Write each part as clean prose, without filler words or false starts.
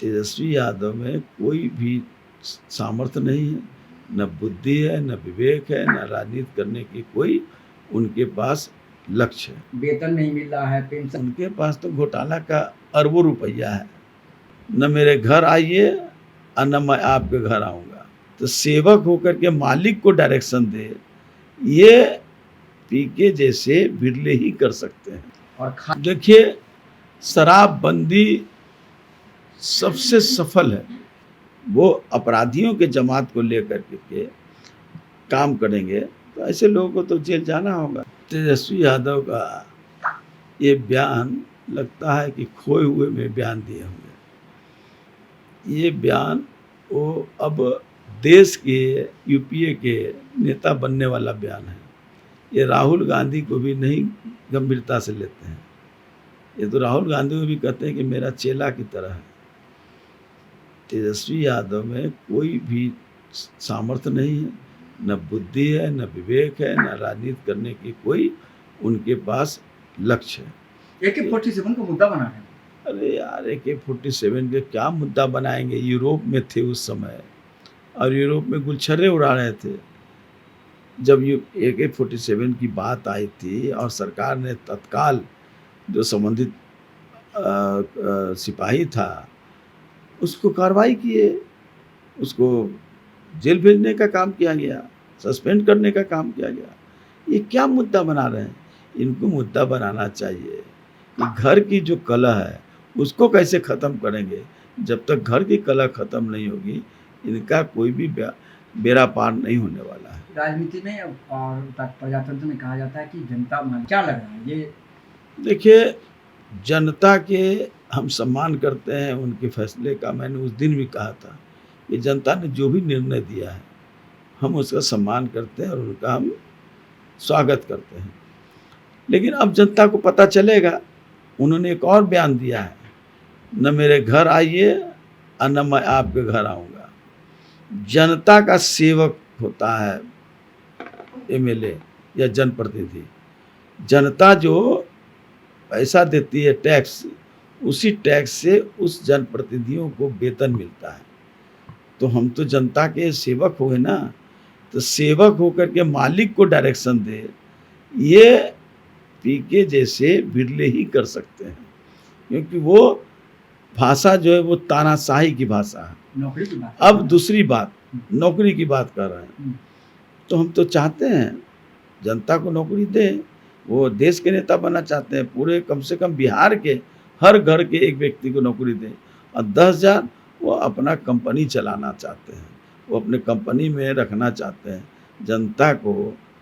तेजस्वी यादव में कोई भी सामर्थ्य नहीं है, न बुद्धि है, न विवेक है, न राजनीति करने की कोई उनके पास लक्ष्य है। वेतन नहीं मिल रहा है, पेंशन। उनके पास तो घोटाला का अरबों रुपया है। न मेरे घर आइए और न मैं आपके घर आऊँगा। तो सेवक होकर के मालिक को डायरेक्शन दे, ये पीके जैसे बिरले ही कर सकते हैं। और देखिए, शराबबंदी सबसे सफल है। वो अपराधियों के जमात को लेकर के काम करेंगे तो ऐसे लोगों को तो जेल जाना होगा। तेजस्वी यादव का ये बयान लगता है कि खोए हुए में बयान दिए होंगे। ये बयान वो अब देश के यूपीए के नेता बनने वाला बयान है। ये राहुल गांधी को भी नहीं गंभीरता से लेते हैं। ये तो राहुल गांधी को भी कहते हैं कि मेरा चेला की तरह है। तेजस्वी यादव में कोई भी सामर्थ्य नहीं है, न बुद्धि है, न विवेक है, न राजनीति करने की कोई उनके पास लक्ष्य है। AK-47 को मुद्दा बना है। अरे यार, AK-47 के क्या मुद्दा बनाएंगे? यूरोप में थे उस समय और यूरोप में गुलछर्रे उड़ा रहे थे। जब ये AK-47 की बात आई थी और सरकार ने तत्काल जो संबंधित सिपाही था उसको कार्रवाई किए, उसको जेल भेजने का काम किया गया, सस्पेंड करने का काम किया गया। ये क्या मुद्दा बना रहे हैं? इनको मुद्दा बनाना चाहिए कि घर की जो कलह है उसको कैसे ख़त्म करेंगे। जब तक घर की कलह ख़त्म नहीं होगी इनका कोई भी बेड़ा पार नहीं होने वाला है। राजनीति में और प्रजातंत्र में कहा जाता है कि जनता मान, क्या लग रहा है ये? देखिए, जनता के हम सम्मान करते हैं उनके फैसले का। मैंने उस दिन भी कहा था कि जनता ने जो भी निर्णय दिया है हम उसका सम्मान करते हैं और उनका हम स्वागत करते हैं। लेकिन अब जनता को पता चलेगा। उन्होंने एक और बयान दिया है, न मेरे घर आइए और न मैं आपके घर आऊँगा। जनता का सेवक होता है MLA या जनप्रतिनिधि। जनता जो पैसा देती है टैक्स, उसी टैक्स से उस जनप्रतिनिधियों को वेतन मिलता है। तो हम तो जनता के सेवक हुए ना। तो सेवक होकर के मालिक को डायरेक्शन दे, ये पीके जैसे बिरले ही कर सकते हैं। क्योंकि वो भाषा जो है वो तानाशाही की भाषा है। नौकरी की बात। अब दूसरी बात, नौकरी की बात कर रहे हैं। तो हम तो चाहते हैं जनता को नौकरी दें। वो देश के नेता बनना चाहते हैं। पूरे कम से कम बिहार के हर घर के एक व्यक्ति को नौकरी दें और 10,000 वो अपना कंपनी चलाना चाहते हैं, वो अपने कंपनी में रखना चाहते हैं। जनता को,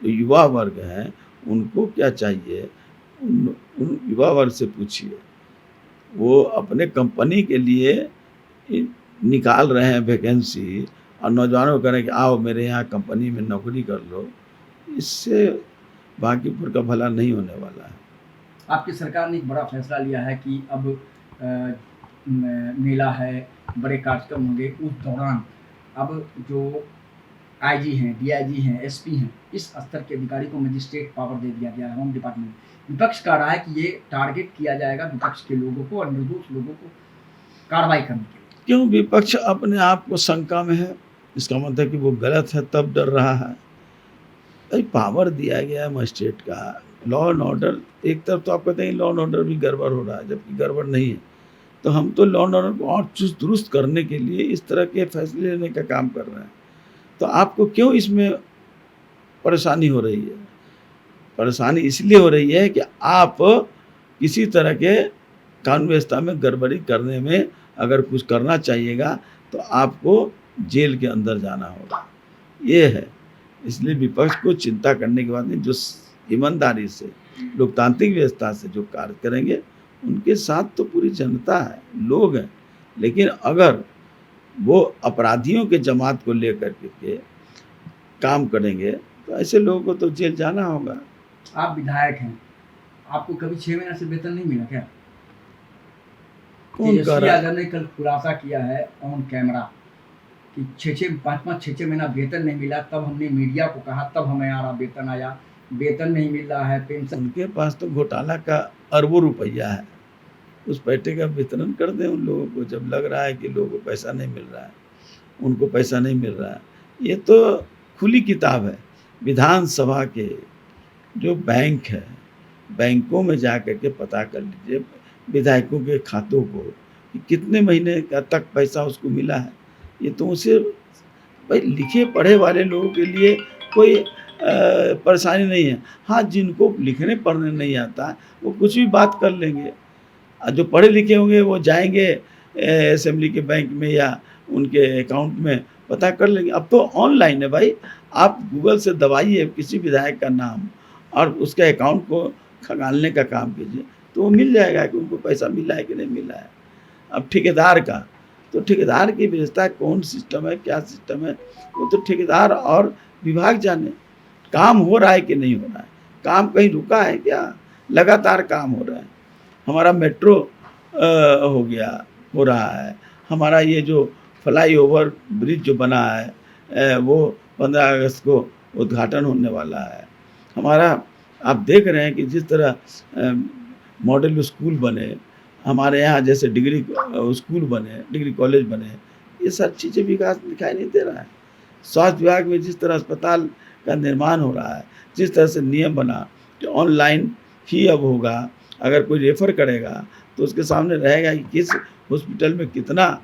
जो युवा वर्ग हैं, उनको क्या चाहिए? उन युवा वर्ग से पूछिए। वो अपने कंपनी के लिए निकाल रहे हैं वैकेंसी और नौजवानों को कह रहे हैं कि आओ मेरे यहाँ कंपनी में नौकरी कर लो। इससे बांकीपुर का भला नहीं होने वाला है। आपकी सरकार ने एक बड़ा फैसला लिया है कि अब मेला है, बड़े कार्यक्रम होंगे, उस दौरान अब जो IG हैं, DIG हैं, SP हैं, इस स्तर के अधिकारी को मजिस्ट्रेट पावर दे दिया गया है होम डिपार्टमेंट। विपक्ष कह रहा है कि ये टारगेट किया जाएगा विपक्ष के लोगों को और निर्दोष लोगों को कार्रवाई करने के लिए। क्यों? विपक्ष अपने आप को शंका में है। इसका मतलब है कि वो गलत है तब डर रहा है। भाई, पावर दिया गया है मजिस्ट्रेट का। लॉ एंड ऑर्डर, एक तरफ तो आप कहते हैं लॉ एंड ऑर्डर भी गड़बड़ हो रहा है, जबकि गड़बड़ नहीं है। तो हम तो लॉ एंड ऑर्डर को और चुस्त दुरुस्त करने के लिए इस तरह के फैसले लेने का काम कर रहे हैं। तो आपको क्यों इसमें परेशानी हो रही है? परेशानी इसलिए हो रही है कि आप किसी तरह के कानून व्यवस्था में गड़बड़ी करने में अगर कुछ करना चाहिएगा तो आपको जेल के अंदर जाना होगा। ये है। इसलिए विपक्ष को चिंता करने की बात नहीं। जो ईमानदारी से, लोकतांत्रिक व्यवस्था से जो कार्य करेंगे उनके साथ तो पूरी जनता है, लोग हैं। लेकिन अगर वो अपराधियों के जमात को लेकर के काम करेंगे तो ऐसे लोगों को तो जेल जाना होगा। आप विधायक हैं, आपको कभी 6 महीने से वेतन नहीं मिला क्या? तेजस्वी यादव ने कल खुलासा किया है ऑन कैमरा कि 5-5 6 महीना वेतन नहीं मिला। तब हमने मीडिया को कहा, तब हमें हमारा वेतन आया। वेतन नहीं मिल रहा है, पेंशन। उनके पास तो घोटाला का अरबों रुपया है। उस पैसे का वितरण कर दें उन लोगों को, जब लग रहा है कि लोगों को पैसा नहीं मिल रहा है, उनको पैसा नहीं मिल रहा है। ये तो खुली किताब है। विधानसभा के जो बैंक है, बैंकों में जा कर के पता कर लीजिए विधायकों के खातों को कि कितने महीने का तक पैसा उसको मिला है। ये तो उसे भाई लिखे पढ़े वाले लोगों के लिए कोई परेशानी नहीं है। हाँ, जिनको लिखने पढ़ने नहीं आता है वो कुछ भी बात कर लेंगे। जो पढ़े लिखे होंगे वो जाएंगे असेंबली के बैंक में या उनके अकाउंट में पता कर लेंगे। अब तो ऑनलाइन है भाई, आप गूगल से दबाइए किसी विधायक का नाम और उसके अकाउंट को खंगालने का काम कीजिए, तो वो मिल जाएगा कि उनको पैसा मिला है कि नहीं मिला है। अब ठेकेदार का, तो ठेकेदार की व्यवस्था कौन सिस्टम है, क्या सिस्टम है, वो तो ठेकेदार और विभाग जाने। काम हो रहा है कि नहीं हो रहा है, काम कहीं रुका है क्या, लगातार काम हो रहा है। हमारा मेट्रो हो गया, हो रहा है। हमारा ये जो फ्लाईओवर ब्रिज जो बना है वो 15 अगस्त को उद्घाटन होने वाला है। हमारा आप देख रहे हैं कि जिस तरह मॉडल स्कूल बने, हमारे यहाँ जैसे डिग्री स्कूल बने, डिग्री कॉलेज बने, ये सब चीज़ें विकास दिखाई नहीं दे रहा है। स्वास्थ्य विभाग में जिस तरह अस्पताल का निर्माण हो रहा है, जिस तरह से नियम बना कि ऑनलाइन ही अब होगा, अगर कोई रेफ़र करेगा तो उसके सामने रहेगा कि किस हॉस्पिटल में कितना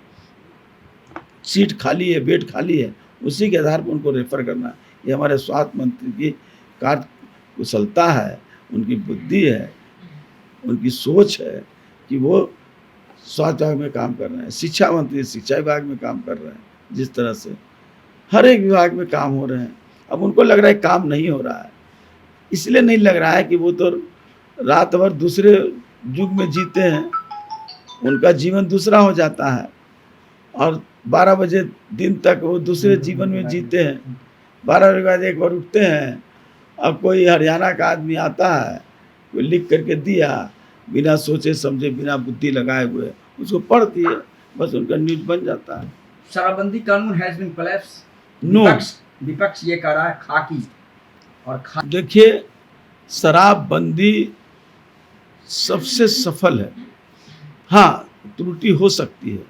सीट खाली है, बेड खाली है, उसी के आधार पर उनको रेफ़र करना। ये हमारे स्वास्थ्य मंत्री की कार्यकुशलता है, उनकी बुद्धि है, उनकी सोच है कि वो स्वास्थ्य विभाग में काम कर रहे हैं। शिक्षा मंत्री शिक्षा विभाग में काम कर रहे हैं, जिस तरह से हर एक विभाग में काम हो रहे हैं। अब उनको लग रहा है काम नहीं हो रहा है, इसलिए नहीं लग रहा है कि वो तो रात भर दूसरे युग में जीते हैं, उनका जीवन दूसरा हो जाता है और 12 बजे दिन तक वो दूसरे जीवन में जीते हैं। 12 बजे के बाद एक बार उठते हैं, अब कोई हरियाणा का आदमी आता है, कोई लिख करके दिया, बिना सोचे समझे, बिना बुद्धि लगाए हुए उसको पढ़ दिए, बस उनका न्यूज़ बन जाता है। शराबबंदी कानून हैज बीन कोलैप्स। नो, विपक्ष ये कह रहा है खाकी और देखिए शराबबंदी सबसे सफल है। हाँ, त्रुटि हो सकती है,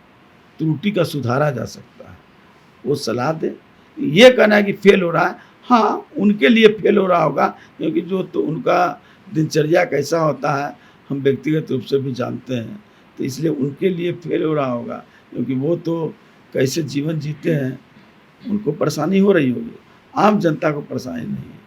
त्रुटि का सुधारा जा सकता है, वो सलाह दे। ये कहना है कि फेल हो रहा है, हाँ उनके लिए फेल हो रहा होगा, क्योंकि जो तो उनका दिनचर्या कैसा होता है हम व्यक्तिगत रूप से भी जानते हैं, तो इसलिए उनके लिए फेल हो रहा होगा, क्योंकि वो तो कैसे जीवन जीते हैं, उनको परेशानी हो रही होगी, आम जनता को परेशानी नहीं है।